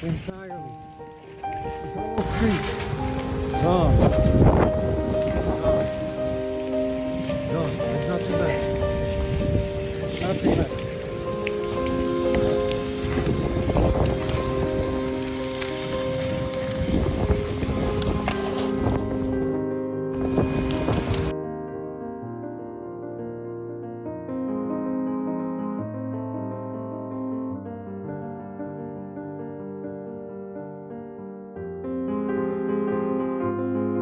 entirely. This whole street, gone. Gone. Gone. There's nothing left. Nothing left.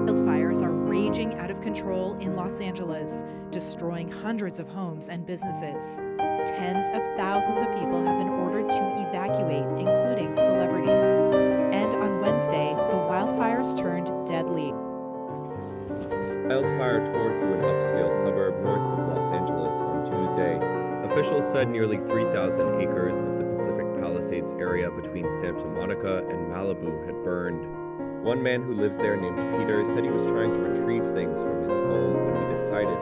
Wildfires are raging out of control in Los Angeles, destroying hundreds of homes and businesses. Tens of thousands of people have been ordered to evacuate, including celebrities. And on Wednesday, the wildfires turned deadly. Wildfire tore through an upscale suburb north of Los Angeles on Tuesday. Officials said nearly 3,000 acres of the Pacific Palisades area between Santa Monica and Malibu had burned. One man who lives there named Peter said he was trying to retrieve things from his home when he decided